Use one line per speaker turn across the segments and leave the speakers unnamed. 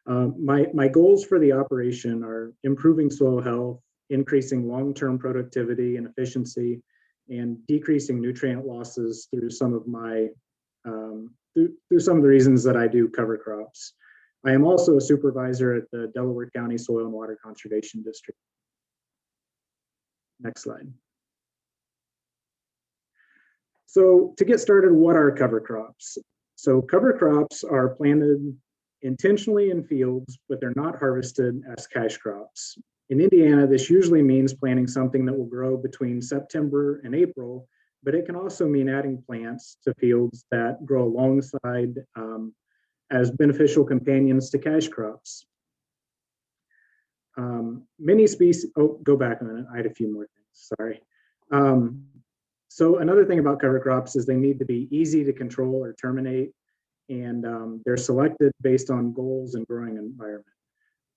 My goals for the operation are improving soil health, increasing long-term productivity and efficiency, and decreasing nutrient losses through some of my through some of the reasons that I do cover crops. I am also a supervisor at the Delaware County Soil and Water Conservation District. Next slide. So to get started, what are cover crops? So cover crops are planted intentionally in fields, but they're not harvested as cash crops. In Indiana, this usually means planting something that will grow between September and April, but it can also mean adding plants to fields that grow alongside as beneficial companions to cash crops. Many species, oh, go back a minute, I had a few more things, sorry. So another thing about cover crops is they need to be easy to control or terminate, and they're selected based on goals and growing environment.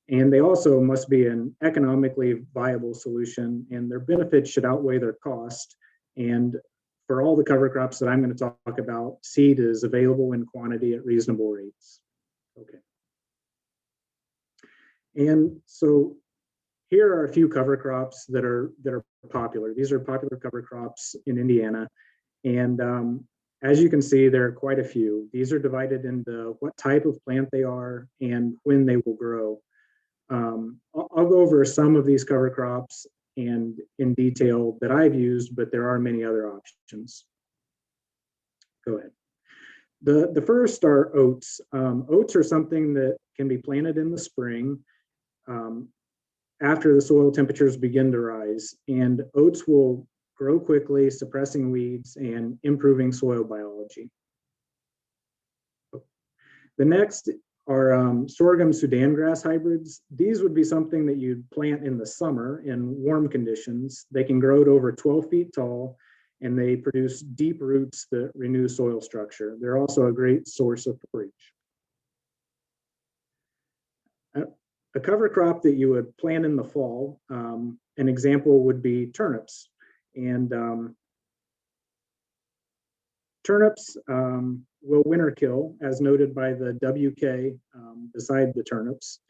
And they also must be an economically viable solution, and their benefits should outweigh their cost. And for all the cover crops that I'm going to talk about, seed is available in quantity at reasonable rates. Okay. And so here are a few cover crops that are popular. These are popular cover crops in Indiana. And as you can see, there are quite a few. These are divided into what type of plant they are and when they will grow. I'll go over some of these cover crops and in detail that I've used, but there are many other options. Go ahead. The first are oats. Oats are something that can be planted in the spring after the soil temperatures begin to rise, and oats will grow quickly, suppressing weeds and improving soil biology. The next are sorghum Sudan grass hybrids. These would be something that you'd plant in the summer in warm conditions. They can grow to over 12 feet tall, and they produce deep roots that renew soil structure. They're also a great source of forage. A cover crop that you would plant in the fall, an example would be turnips. And turnips will winter kill, as noted by the WK beside the turnips,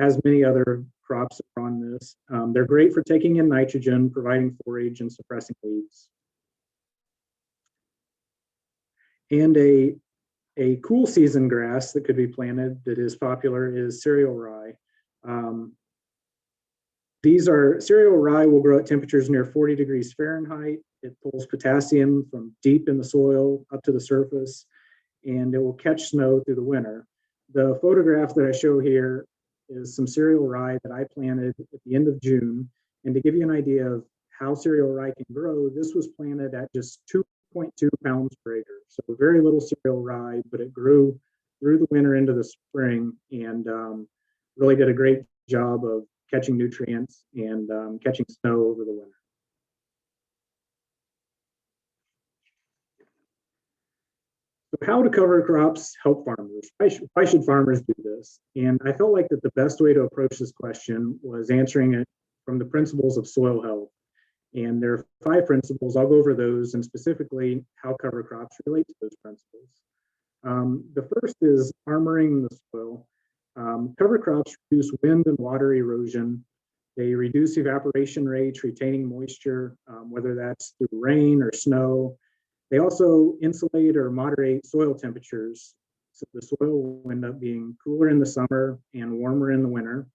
as many other crops are on this. They're great for taking in nitrogen, providing forage, and suppressing weeds. And a cool season grass that could be planted that is popular is cereal rye. Cereal rye will grow at temperatures near 40 degrees Fahrenheit. It pulls potassium from deep in the soil up to the surface, and it will catch snow through the winter. The photograph that I show here is some cereal rye that I planted at the end of June. And to give you an idea of how cereal rye can grow, this was planted at just 2.2 pounds per acre. So very little cereal rye, but it grew through the winter into the spring and really did a great job of catching nutrients and catching snow over the winter. So how do cover crops help farmers? Why should farmers do this? And I felt like that the best way to approach this question was answering it from the principles of soil health. And there are 5 principles. I'll go over those and specifically how cover crops relate to those principles. The first is armoring the soil. Cover crops reduce wind and water erosion. They reduce evaporation rates, retaining moisture, whether that's through rain or snow. They also insulate or moderate soil temperatures. So the soil will end up being cooler in the summer and warmer in the winter.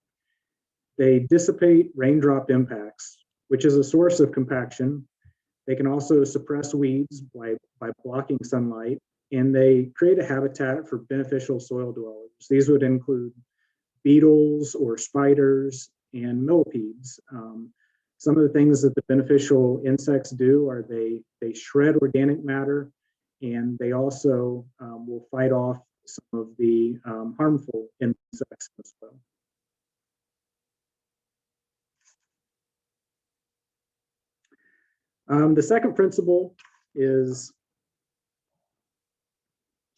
They dissipate raindrop impacts, which is a source of compaction. They can also suppress weeds by blocking sunlight, and they create a habitat for beneficial soil dwellers. These would include beetles or spiders and millipedes. Some of the things that the beneficial insects do are they shred organic matter, and they also will fight off some of the harmful insects as well. The second principle is,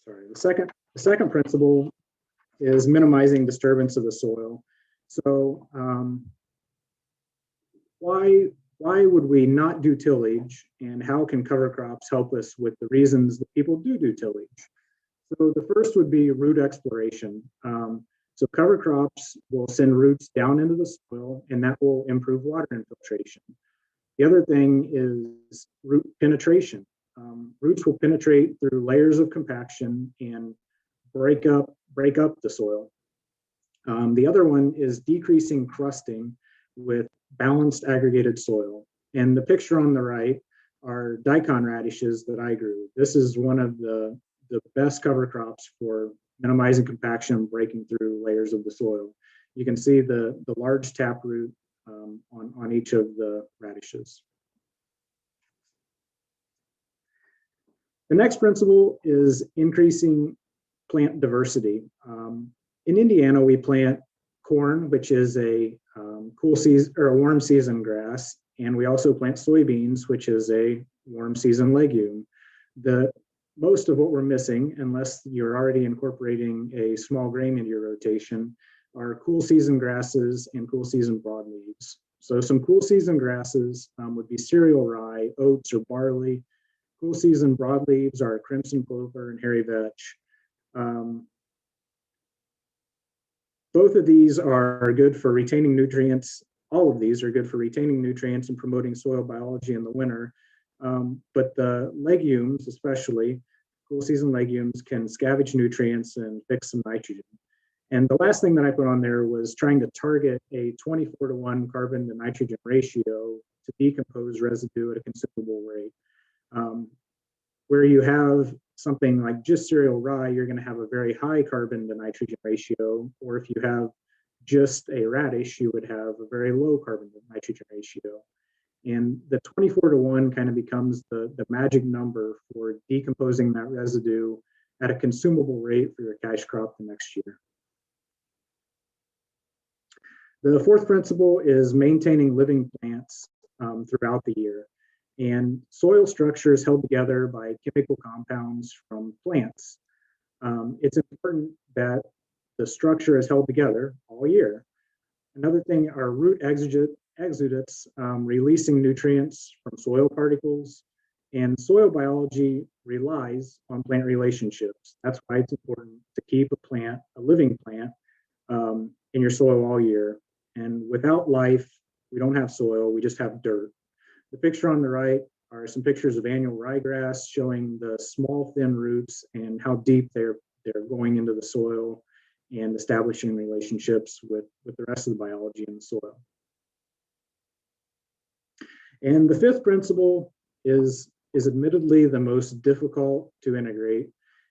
the second principle is minimizing disturbance of the soil. So why would we not do tillage, and how can cover crops help us with the reasons that people do tillage? So the first would be root exploration. So cover crops will send roots down into the soil, and that will improve water infiltration. The other thing is root penetration. Roots will penetrate through layers of compaction and break up the soil. The other one is decreasing crusting with balanced aggregated soil. And the picture on the right are Daikon radishes that I grew. This is one of the best cover crops for minimizing compaction and breaking through layers of the soil. You can see the large taproot on each of the radishes. The next principle is increasing plant diversity. In Indiana, we plant corn, which is a cool season or a warm season grass, and we also plant soybeans, which is a warm season legume. Most of what we're missing, unless you're already incorporating a small grain into your rotation, are cool season grasses and cool season broadleaves. So some cool season grasses would be cereal rye, oats, or barley. Cool season broadleaves are crimson clover and hairy vetch. Both of these are good for retaining nutrients. All of these are good for retaining nutrients and promoting soil biology in the winter. But the legumes, especially cool season legumes, can scavenge nutrients and fix some nitrogen. And the last thing that I put on there was trying to target a 24-to-1 carbon to nitrogen ratio to decompose residue at a consumable rate. Where you have something like just cereal rye, you're going to have a very high carbon to nitrogen ratio, or if you have just a radish, you would have a very low carbon to nitrogen ratio. And the 24-to-1 kind of becomes the magic number for decomposing that residue at a consumable rate for your cash crop the next year. The fourth principle is maintaining living plants throughout the year. And soil structure is held together by chemical compounds from plants. It's important that the structure is held together all year. Another thing are root exudates releasing nutrients from soil particles, and soil biology relies on plant relationships. That's why it's important to keep a living plant, in your soil all year. And without life, we don't have soil, we just have dirt. The picture on the right are some pictures of annual rye grass showing the small thin roots and how deep they're going into the soil and establishing relationships with the rest of the biology in the soil. And the fifth principle is admittedly the most difficult to integrate,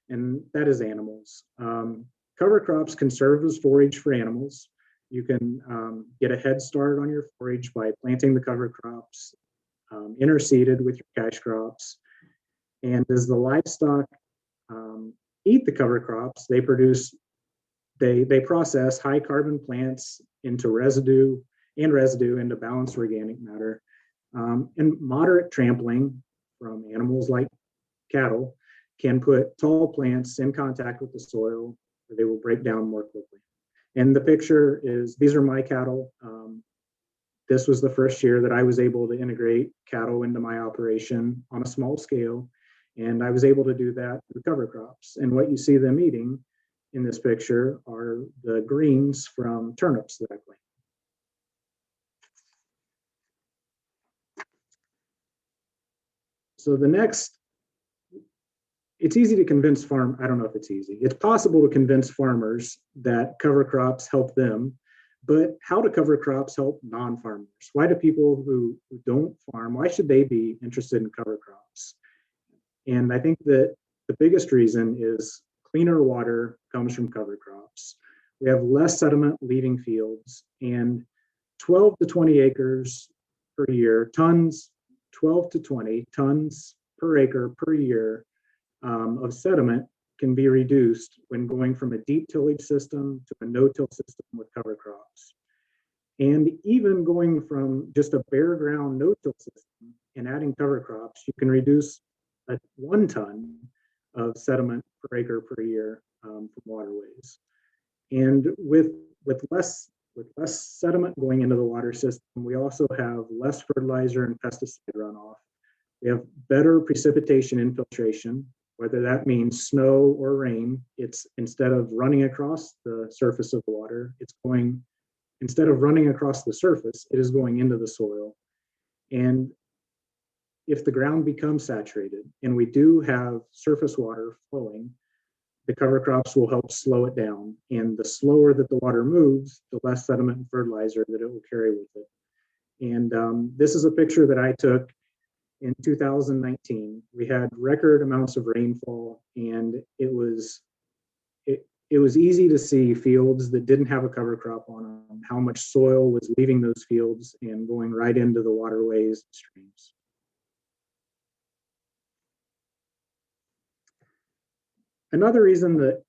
and that is animals. Cover crops can serve as forage for animals. You can get a head start on your forage by planting the cover crops, interseeded with your cash crops. And as the livestock eat the cover crops, they process high carbon plants into residue into balanced organic matter. And moderate trampling from animals like cattle can put tall plants in contact with the soil, where they will break down more quickly. And the picture is, these are my cattle. This was the first year that I was able to integrate cattle into my operation on a small scale. And I was able to do that through cover crops. And what you see them eating in this picture are the greens from turnips that I plant. So the next, it's easy to convince I don't know if it's easy. It's possible to convince farmers that cover crops help them, but how do cover crops help non-farmers? Why do people who don't farm, why should they be interested in cover crops? And I think that the biggest reason is cleaner water comes from cover crops. We have less sediment leaving fields, and 12 to 20 acres per year, 12 to 20 tons per acre per year of sediment can be reduced when going from a deep tillage system to a no-till system with cover crops. And even going from just a bare ground no-till system and adding cover crops, you can reduce 1 ton of sediment per acre per year from waterways. And with less sediment going into the water system, we also have less fertilizer and pesticide runoff. We have better precipitation infiltration. whether that means snow or rain. It's instead of running across the surface of the water, instead of running across the surface, it is going into the soil. And if the ground becomes saturated and we do have surface water flowing, the cover crops will help slow it down. And the slower that the water moves, the less sediment and fertilizer that it will carry with it. And this is a picture that I took in 2019. We had record amounts of rainfall, and it was easy to see fields that didn't have a cover crop on them, how much soil was leaving those fields and going right into the waterways and streams. Another reason that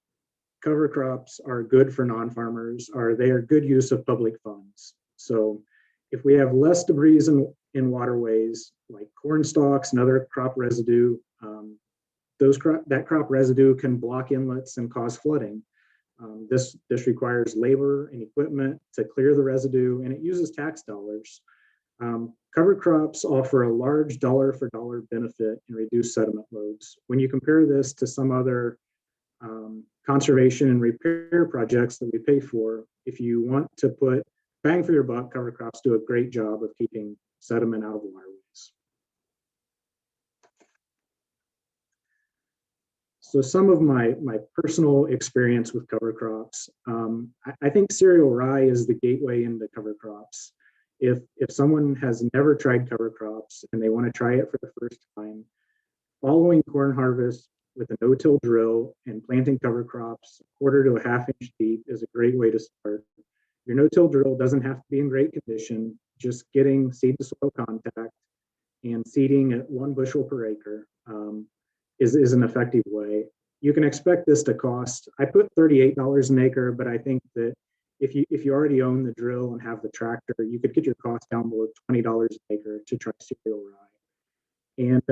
cover crops are good for non-farmers are they are good use of public funds. So if we have less debris in waterways like corn stalks and other crop residue, that crop residue can block inlets and cause flooding. This requires labor and equipment to clear the residue, and it uses tax dollars. Cover crops offer a large dollar for dollar benefit and reduce sediment loads. When you compare this to some other conservation and repair projects that we pay for, if you want to put bang for your buck, cover crops do a great job of keeping sediment out of waterways. So some of my personal experience with cover crops, I think cereal rye is the gateway into cover crops. If someone has never tried cover crops and they want to try it for the first time, following corn harvest with a no-till drill and planting cover crops 1/4 to a 1/2 inch deep is a great way to start. Your no-till drill doesn't have to be in great condition. Just getting seed to soil contact and seeding at 1 bushel per acre is an effective way. You can expect this to cost, I put $38 an acre, but I think that if you already own the drill and have the tractor, you could get your cost down below $20 an acre to try cereal rye. And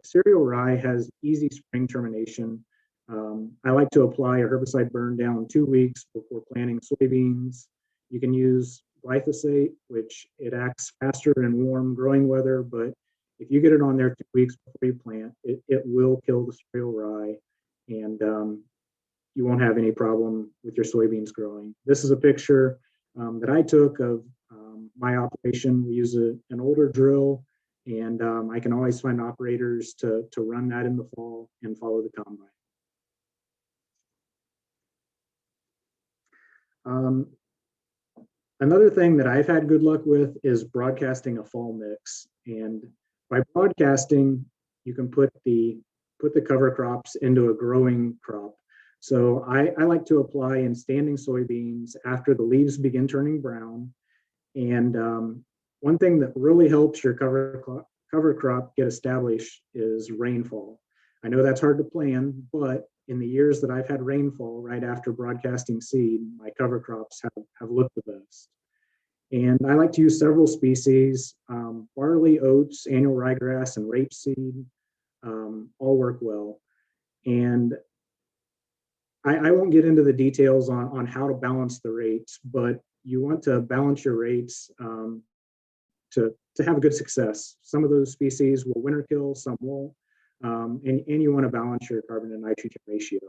cereal rye has easy spring termination. I like to apply a herbicide burn down 2 weeks before planting soybeans. You can use glyphosate, which it acts faster in warm growing weather, but if you get it on there 2 weeks before you plant, it will kill the cereal rye, and you won't have any problem with your soybeans growing. This is a picture that I took of my operation. We use an older drill, and I can always find operators to run that in the fall and follow the combine. Another thing that I've had good luck with is broadcasting a fall mix. And by broadcasting, you can put the cover crops into a growing crop. So I like to apply in standing soybeans after the leaves begin turning brown. And one thing that really helps your cover crop get established is rainfall. I know that's hard to plan, but in the years that I've had rainfall right after broadcasting seed, my cover crops have looked the best. And I like to use several species. Barley, oats, annual rye grass, and rapeseed all work well. And I won't get into the details on how to balance the rates, but you want to balance your rates to have a good success. Some of those species will winter kill, some won't. And you want to balance your carbon to nitrogen ratio.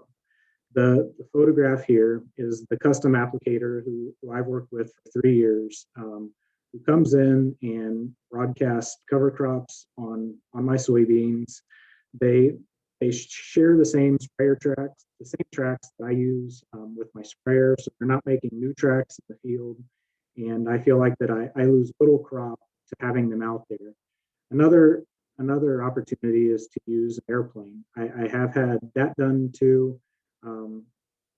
The photograph here is the custom applicator who I've worked with for 3 years, who comes in and broadcasts cover crops on my soybeans. They share the same sprayer tracks, the same tracks that I use with my sprayer, so they're not making new tracks in the field. And I feel like that I lose little crop to having them out there. Another opportunity is to use an airplane. I have had that done too.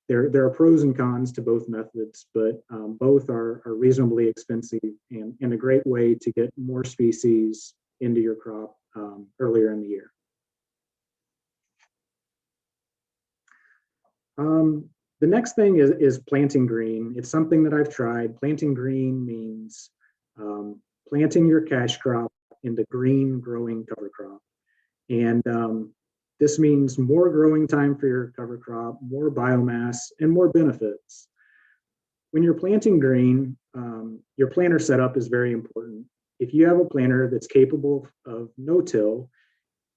There are pros and cons to both methods, but both are reasonably expensive and a great way to get more species into your crop earlier in the year. The next thing is planting green. It's something that I've tried. Planting green means planting your cash crop into green growing cover crop. And this means more growing time for your cover crop, more biomass, and more benefits. When you're planting green, your planter setup is very important. If you have a planter that's capable of no-till,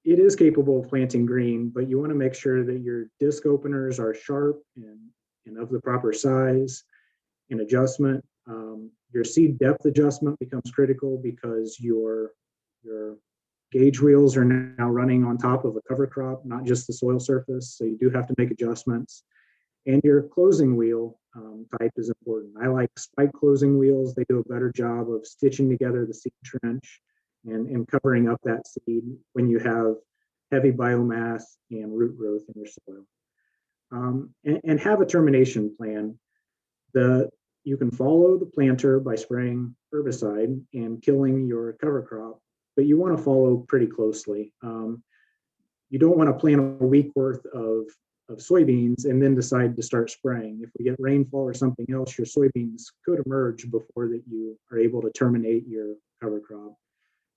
it is capable of planting green, but you want to make sure that your disc openers are sharp and of the proper size and adjustment. Your seed depth adjustment becomes critical because your gauge wheels are now running on top of a cover crop, not just the soil surface. So you do have to make adjustments. And your closing wheel type is important. I like spike closing wheels. They do a better job of stitching together the seed trench and covering up that seed when you have heavy biomass and root growth in your soil. And have a termination plan. You can follow the planter by spraying herbicide and killing your cover crop, but you want to follow pretty closely. You don't want to plant a week worth of soybeans and then decide to start spraying. If we get rainfall or something else, your soybeans could emerge before that you are able to terminate your cover crop.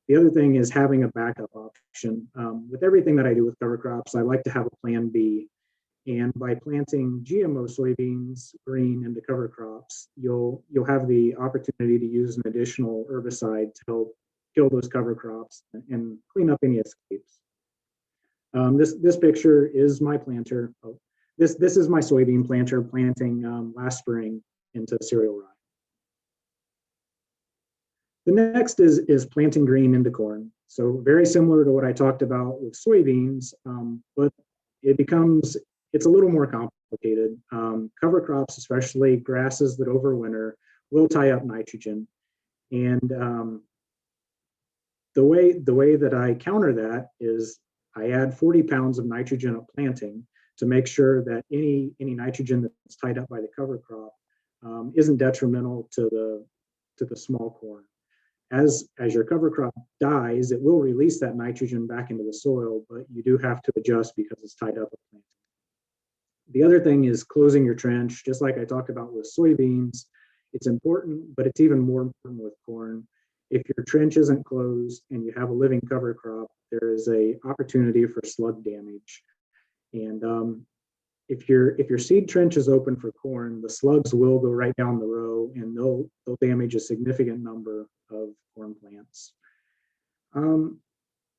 The other thing is having a backup option. With everything that I do with cover crops, I like to have a plan B. And by planting GMO soybeans green into cover crops, you'll have the opportunity to use an additional herbicide to help kill those cover crops and clean up any escapes. This picture is my planter. Oh, this is my soybean planter planting last spring into cereal rye. The next is planting green into corn. So very similar to what I talked about with soybeans, but it's a little more complicated. Cover crops, especially grasses that overwinter, will tie up nitrogen. And the way that I counter that is I add 40 pounds of nitrogen at planting to make sure that any nitrogen that's tied up by the cover crop isn't detrimental to the small corn. As your cover crop dies, it will release that nitrogen back into the soil, but you do have to adjust because it's tied up at planting. The other thing is closing your trench, just like I talked about with soybeans. It's important, but it's even more important with corn. If your trench isn't closed and you have a living cover crop, there is a opportunity for slug damage. And if your seed trench is open for corn, the slugs will go right down the row and they'll damage a significant number of corn plants.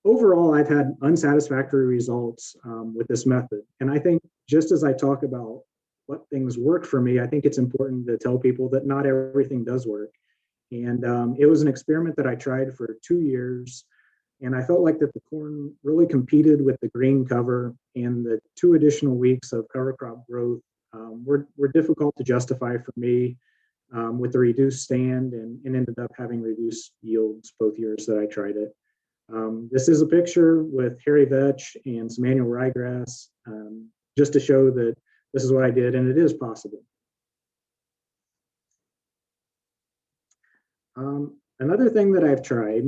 Overall, I've had unsatisfactory results with this method. And I think just as I talk about what things work for me, I think it's important to tell people that not everything does work. And it was an experiment that I tried for 2 years. And I felt like that the corn really competed with the green cover, and the 2 additional weeks of cover crop growth were difficult to justify for me with the reduced stand and ended up having reduced yields both years that I tried it. This is a picture with hairy vetch and some annual rye grass, just to show that this is what I did and it is possible. Another thing that I've tried,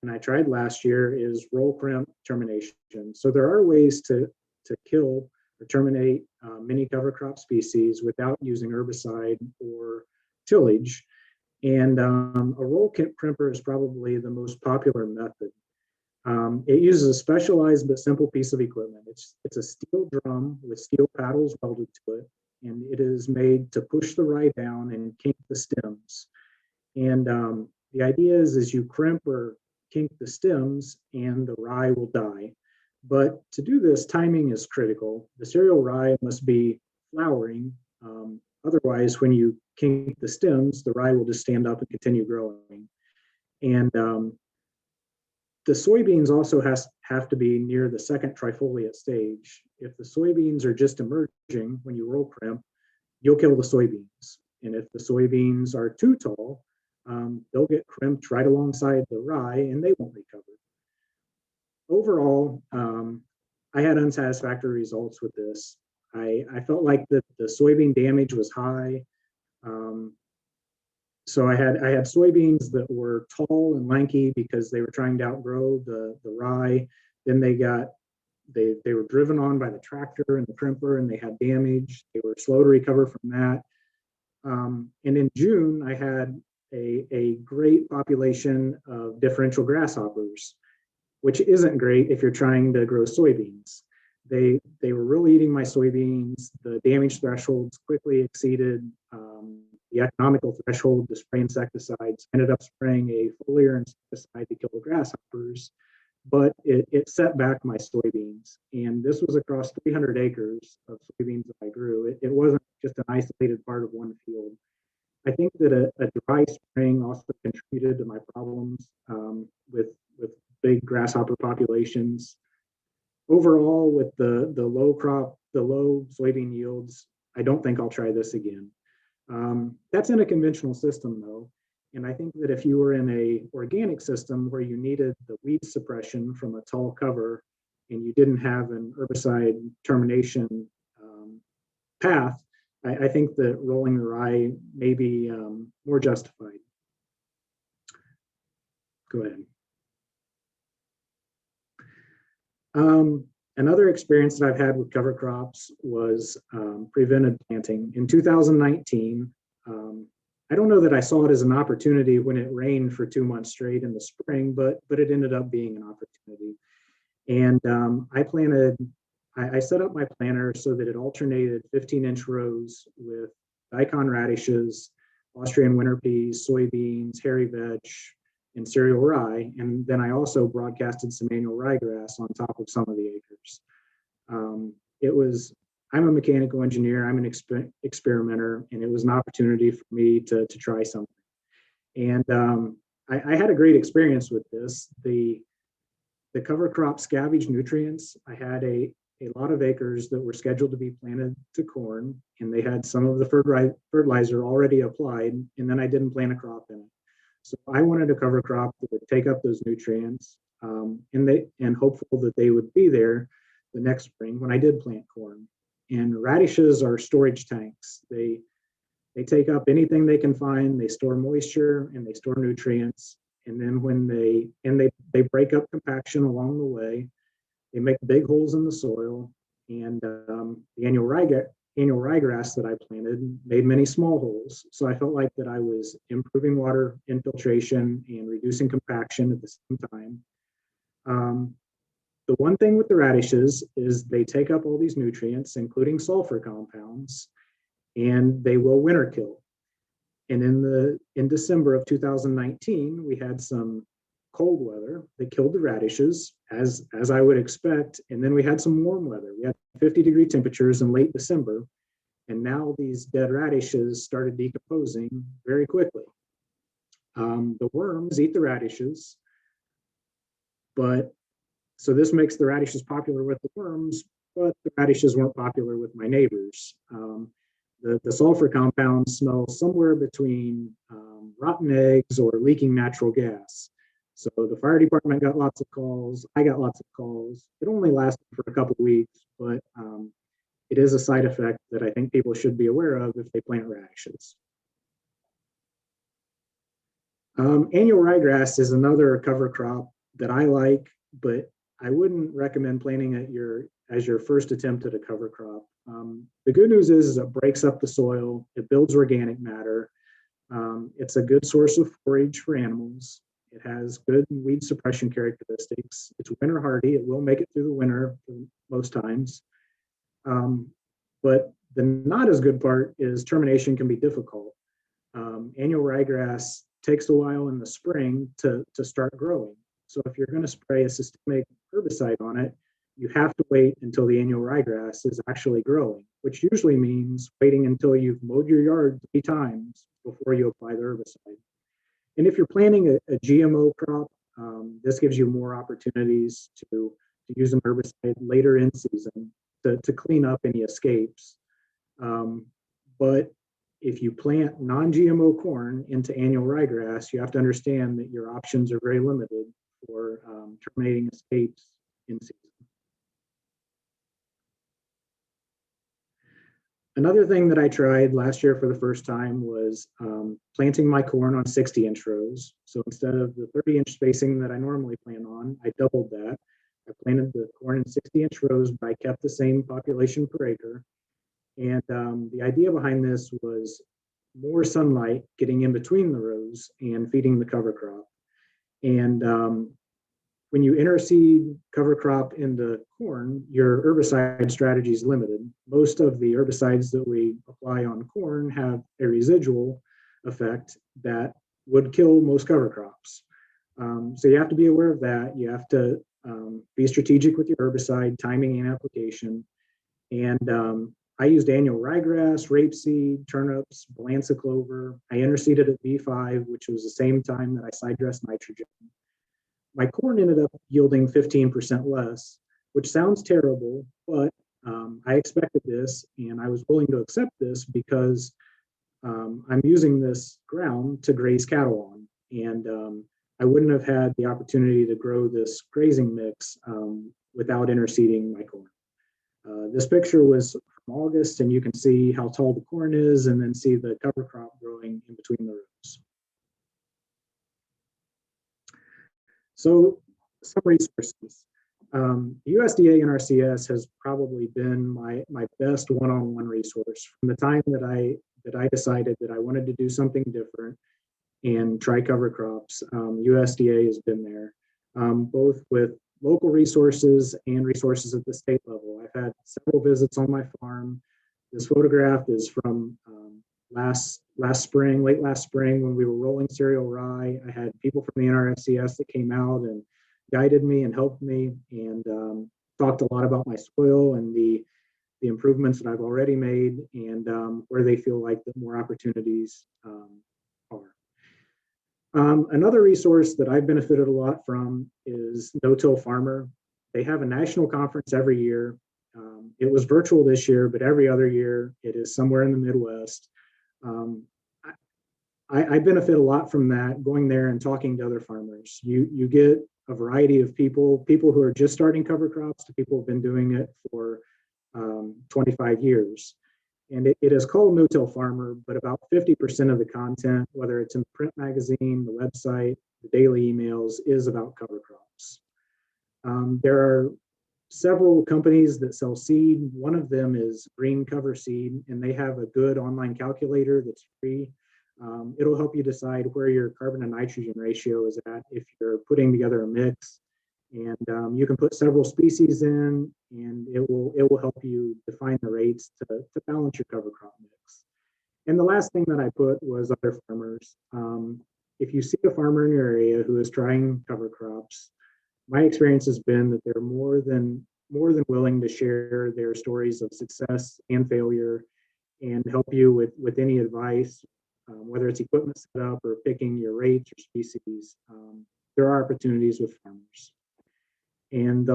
and I tried last year, is roll crimp termination. So there are ways to kill or terminate many cover crop species without using herbicide or tillage. And a roll crimper is probably the most popular method. It uses a specialized but simple piece of equipment. It's a steel drum with steel paddles welded to it, and it is made to push the rye down and kink the stems. And the idea is you crimp or kink the stems and the rye will die. But to do this, timing is critical. The cereal rye must be flowering. Otherwise, when you kink the stems, the rye will just stand up and continue growing. And the soybeans also have to be near the second trifoliate stage. If the soybeans are just emerging when you roll crimp, you'll kill the soybeans. And if the soybeans are too tall, they'll get crimped right alongside the rye and they won't recover. Overall, I had unsatisfactory results with this. I felt like the soybean damage was high. So I had soybeans that were tall and lanky because they were trying to outgrow the rye. Then they were driven on by the tractor and the crimper and they had damage. They were slow to recover from that. And in June, I had a great population of differential grasshoppers, which isn't great if you're trying to grow soybeans. They were really eating my soybeans. The damage thresholds quickly exceeded the economical threshold to spray insecticides. Ended up spraying a foliar insecticide to kill the grasshoppers. but it set back my soybeans. And this was across 300 acres of soybeans that I grew. It wasn't just an isolated part of one field. I think that a dry spring also contributed to my problems with big grasshopper populations. Overall, with the low soybean yields, I don't think I'll try this again. That's in a conventional system though. And I think that if you were in a organic system where you needed the weed suppression from a tall cover and you didn't have an herbicide termination path, I think that rolling the rye may be more justified. Go ahead. Another experience that I've had with cover crops was prevented planting. In 2019, I don't know that I saw it as an opportunity when it rained for 2 months straight in the spring, but it ended up being an opportunity. And I set up my planter so that it alternated 15-inch rows with Daikon radishes, Austrian winter peas, soybeans, hairy vetch, and cereal rye. And then I also broadcasted some annual rye grass on top of some of the acres. I'm a mechanical engineer, I'm an experimenter, and it was an opportunity for me to try something. And I had a great experience with this. The cover crop scavenged nutrients. I had a lot of acres that were scheduled to be planted to corn, and they had some of the fertilizer already applied, and then I didn't plant a crop in it. So I wanted a cover crop that would take up those nutrients, and hopeful that they would be there the next spring when I did plant corn. And radishes are storage tanks. They take up anything they can find. They store moisture and they store nutrients. And then when they break up compaction along the way, they make big holes in the soil. And the annual rye grass that I planted made many small holes. So I felt like that I was improving water infiltration and reducing compaction at the same time. The one thing with the radishes is they take up all these nutrients, including sulfur compounds, and they will winter kill. And in December of 2019, we had some cold weather that killed the radishes, as I would expect. And then we had some warm weather. We had 50-degree temperatures in late December, and now these dead radishes started decomposing very quickly. The worms eat the radishes, so this makes the radishes popular with the worms, but the radishes weren't popular with my neighbors. The sulfur compounds smell somewhere between rotten eggs or leaking natural gas. So the fire department got lots of calls. I got lots of calls. It only lasted for a couple of weeks, but it is a side effect that I think people should be aware of if they plant radishes. Annual ryegrass is another cover crop that I like, but I wouldn't recommend planting it as your first attempt at a cover crop. The good news is it breaks up the soil, it builds organic matter. It's a good source of forage for animals. It has good weed suppression characteristics. It's winter hardy. It will make it through the winter most times. But the not as good part is termination can be difficult. Annual ryegrass takes a while in the spring to start growing. So if you're going to spray a systemic herbicide on it, you have to wait until the annual ryegrass is actually growing, which usually means waiting until you've mowed your yard 3 times before you apply the herbicide. And if you're planting a GMO crop, this gives you more opportunities to use an herbicide later in season to clean up any escapes. But if you plant non-GMO corn into annual ryegrass, you have to understand that your options are very limited for terminating escapes in season. Another thing that I tried last year for the first time was planting my corn on 60-inch rows. So instead of the 30-inch spacing that I normally plant on, I doubled that. I planted the corn in 60-inch rows, but I kept the same population per acre. And the idea behind this was more sunlight getting in between the rows and feeding the cover crop. And when you interseed cover crop into corn, your herbicide strategy is limited. Most of the herbicides that we apply on corn have a residual effect that would kill most cover crops. So you have to be aware of that. You have to Be strategic with your herbicide, timing, and application. And I used annual ryegrass, rapeseed, turnips, balança clover. I interseeded at B5, which was the same time that I side dressed nitrogen. My corn ended up yielding 15% less, which sounds terrible, but I expected this and I was willing to accept this because I'm using this ground to graze cattle on. And I wouldn't have had the opportunity to grow this grazing mix without interseeding my corn. This picture was from August, and you can see how tall the corn is and then see the cover crop growing in between the rows. So some resources. USDA NRCS has probably been my best one-on-one resource from the time that I decided that I wanted to do something different and try cover crops. USDA has been there, both with local resources and resources at the state level. I've had several visits on my farm. This photograph is from last spring, late last spring, when we were rolling cereal rye. I had people from the NRCS that came out and guided me and helped me, and talked a lot about my soil and the improvements that I've already made, and where they feel like that more opportunities are. Another resource that I've benefited a lot from is No-Till Farmer. They have a national conference every year. It was virtual this year, but every other year it is somewhere in the Midwest. I benefit a lot from that, going there and talking to other farmers. You get a variety of people who are just starting cover crops to people who've been doing it for 25 years. And it is called No-Till Farmer, but about 50% of the content, whether it's in the print magazine, the website, the daily emails, is about cover crops. There are several companies that sell seed. One of them is Green Cover Seed, and they have a good online calculator that's free. It'll help you decide where your carbon to nitrogen ratio is at if you're putting together a mix. And you can put several species in, and it will help you define the rates to balance your cover crop mix. And the last thing that I put was other farmers. If you see a farmer in your area who is trying cover crops, my experience has been that they're more than willing to share their stories of success and failure and help you with any advice, whether it's equipment setup or picking your rates or species. There are opportunities with farmers. And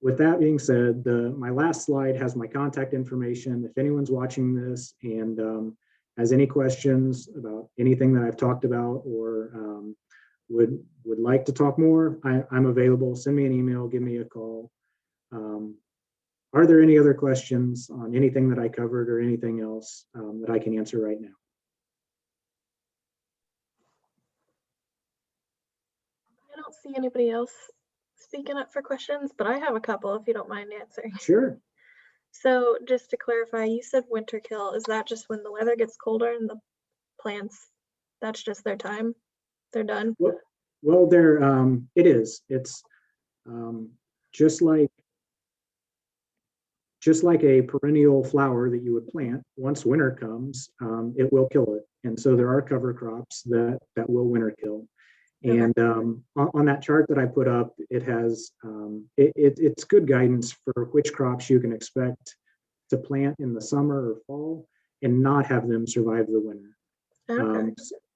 with that being said, my last slide has my contact information. If anyone's watching this and has any questions about anything that I've talked about or would like to talk more, I'm available. Send me an email, give me a call. Are there any other questions on anything that I covered or anything else that I can answer right now?
I don't see anybody else speaking up for questions, but I have a couple if you don't mind answering.
Sure.
So just to clarify, you said winter kill. Is that just when the weather gets colder and the plants, that's just their time? They're done?
Well, it is. It's just like a perennial flower that you would plant. Once winter comes, it will kill it. And so there are cover crops that will winter kill. And on that chart that I put up, it has it's good guidance for which crops you can expect to plant in the summer or fall and not have them survive the winter.
Okay.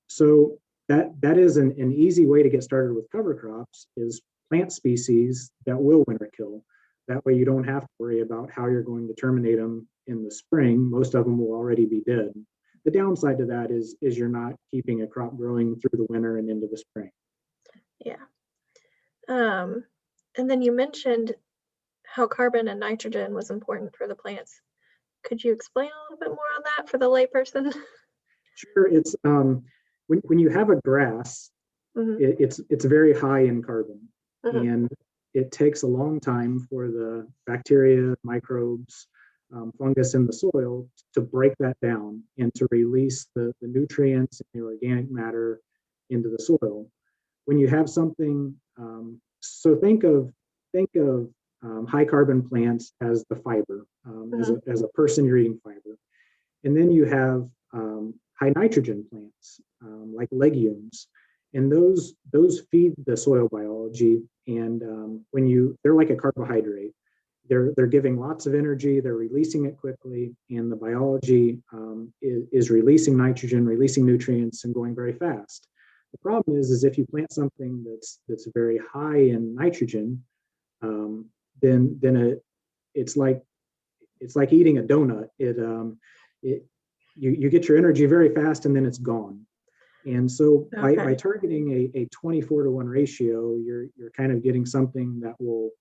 So that is an easy way to get started with cover crops is plant species that will winter kill. That way you don't have to worry about how you're going to terminate them in the spring. Most of them will already be dead. The downside to that is you're not keeping a crop growing through the winter and into the spring.
Yeah. And then you mentioned how carbon and nitrogen was important for the plants. Could you explain a little bit more on that for the layperson?
Sure. It's when you have a grass, it's very high in carbon, and it takes a long time for the bacteria, microbes, fungus in the soil to break that down and to release the nutrients and the organic matter into the soil. When you have something, so think of high carbon plants as the fiber, as a person you're eating fiber, and then you have high nitrogen plants like legumes, And those feed the soil biology. And they're like a carbohydrate. They're giving lots of energy. They're releasing it quickly, and the biology is releasing nitrogen, releasing nutrients, and going very fast. The problem is if you plant something that's very high in nitrogen, then it's like eating a donut. You get your energy very fast, and then it's gone. And so by targeting a 24-to-1 ratio, you're kind of getting something that will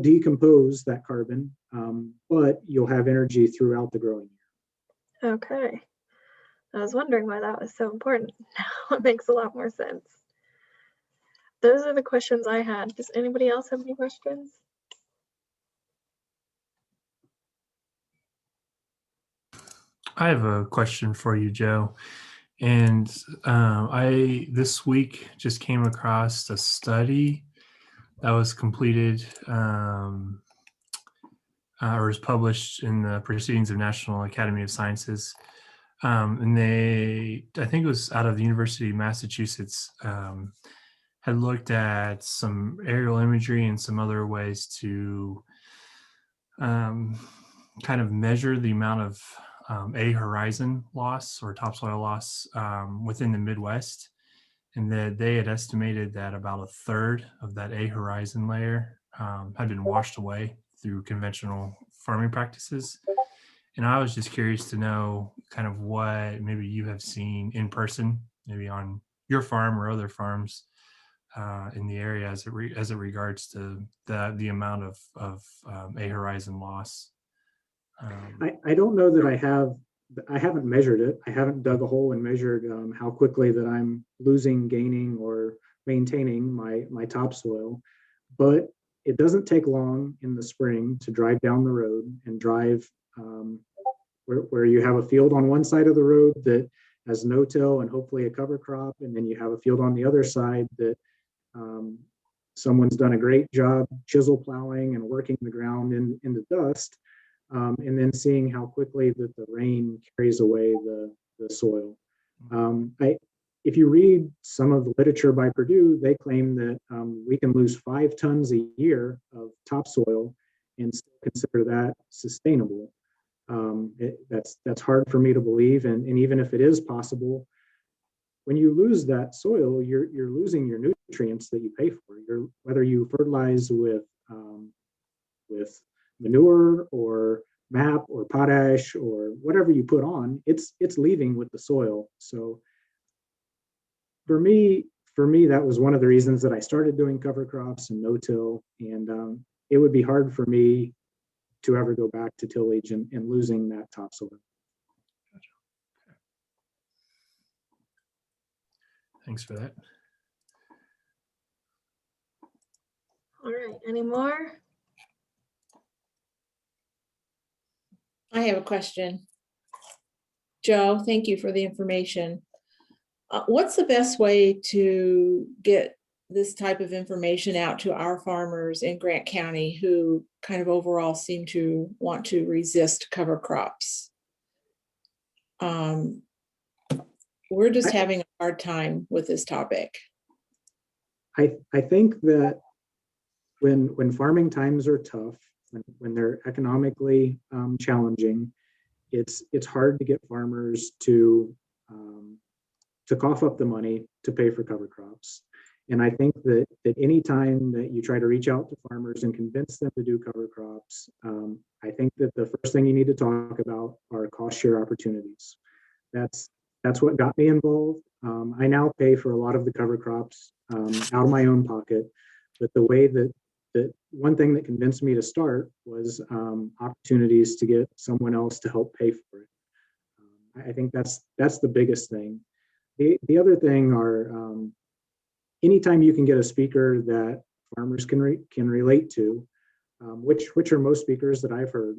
decompose that carbon, but you'll have energy throughout the growing year.
Okay. I was wondering why that was so important. Now it makes a lot more sense. Those are the questions I had. Does anybody else have any questions?
I have a question for you, Joe. And I this week just came across a study that was completed or was published in the Proceedings of National Academy of Sciences. And I think it was out of the University of Massachusetts, had looked at some aerial imagery and some other ways to kind of measure the amount of A horizon loss or topsoil loss within the Midwest. And that they had estimated that about a third of that A horizon layer had been washed away through conventional farming practices. And I was just curious to know kind of what maybe you have seen in person, maybe on your farm or other farms in the area as it regards to the amount of A horizon loss.
I don't know that I haven't measured it. I haven't dug a hole and measured how quickly that I'm losing, gaining, or maintaining my topsoil. But it doesn't take long in the spring to drive down the road and drive where you have a field on one side of the road that has no-till and hopefully a cover crop, and then you have a field on the other side that someone's done a great job chisel plowing and working the ground into dust. And then seeing how quickly that the rain carries away the soil. If you read some of the literature by Purdue, they claim that we can lose 5 tons a year of topsoil and still consider that sustainable. That's hard for me to believe, and even if it is possible, when you lose that soil, you're losing your nutrients that you pay for. Whether you fertilize with manure or MAP or potash or whatever you put on, it's leaving with the soil. So for me, that was one of the reasons that I started doing cover crops and no-till, and it would be hard for me to ever go back to tillage and losing that topsoil.
Thanks for that.
All right, any more?
I have a question. Joe, thank you for the information. What's the best way to get this type of information out to our farmers in Grant County who kind of overall seem to want to resist cover crops? We're just having a hard time with this topic.
I think that when farming times are tough, when they're economically challenging, it's hard to get farmers to cough up the money to pay for cover crops. And I think that any time that you try to reach out to farmers and convince them to do cover crops, I think that the first thing you need to talk about are cost share opportunities. That's what got me involved. I now pay for a lot of the cover crops out of my own pocket, but the way that one thing that convinced me to start was opportunities to get someone else to help pay for it. I think that's the biggest thing. The other thing are anytime you can get a speaker that farmers can relate to, which are most speakers that I've heard,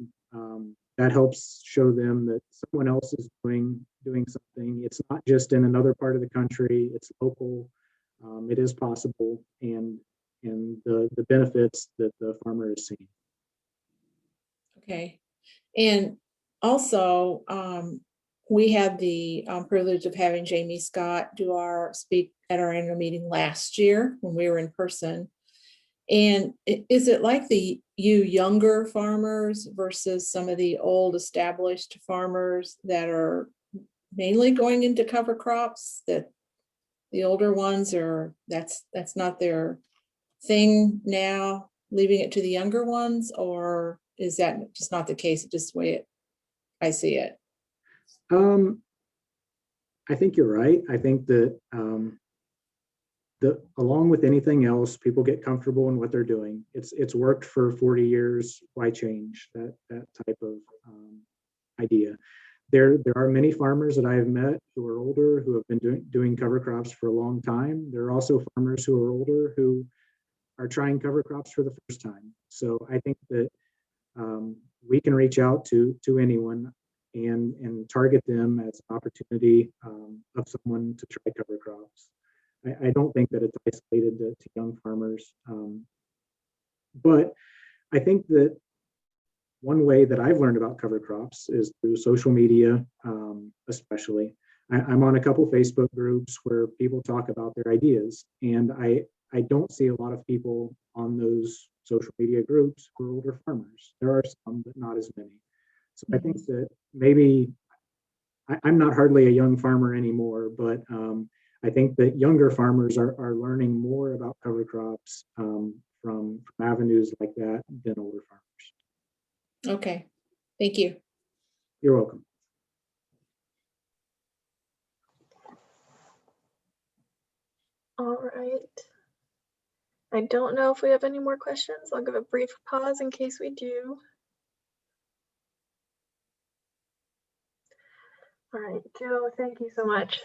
that helps show them that someone else is doing something. It's not just in another part of the country, it's local, it is possible, and the benefits that the farmer is seeing.
Okay. And also, we had the privilege of having Jamie Scott speak at our annual meeting last year when we were in person. And is it like you younger farmers versus some of the old established farmers that are mainly going into cover crops, that the older ones are, that's not their thing now, leaving it to the younger ones? Or is that just not the case? It's just the way I see it.
I think you're right. I think that along with anything else, people get comfortable in what they're doing. It's worked for 40 years. Why change that type of idea? There are many farmers that I have met who are older, who have been doing cover crops for a long time. There are also farmers who are older who are trying cover crops for the first time. So I think that we can reach out to anyone and target them as an opportunity of someone to try cover crops. I don't think that it's isolated to young farmers. But I think that one way that I've learned about cover crops is through social media, especially. I'm on a couple Facebook groups where people talk about their ideas, and I don't see a lot of people on those social media groups who are older farmers. There are some, but not as many. So I think that maybe I'm not hardly a young farmer anymore, but I think that younger farmers are learning more about cover crops from avenues like that than older farmers.
Okay, thank you.
You're welcome.
All right. I don't know if we have any more questions. I'll give a brief pause in case we do. All right, Joe, thank you so much.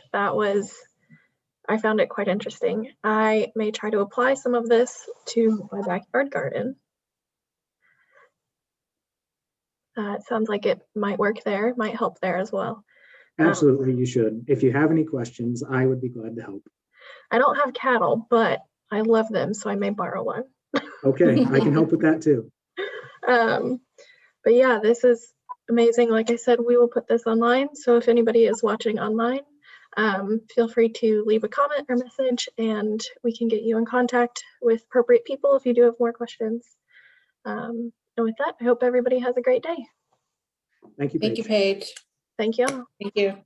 I found it quite interesting. I may try to apply some of this to my backyard garden. It sounds like it might work there, might help there as well.
Absolutely, you should. If you have any questions, I would be glad to help.
I don't have cattle, but I love them, so I may borrow one.
Okay, I can help with that too.
But yeah, this is amazing. Like I said, we will put this online. So if anybody is watching online, feel free to leave a comment or message, and we can get you in contact with appropriate people if you do have more questions. And with that, I hope everybody has a great day.
Thank you,
Thank you,
Paige.
Paige.
Thank you all.
Thank you.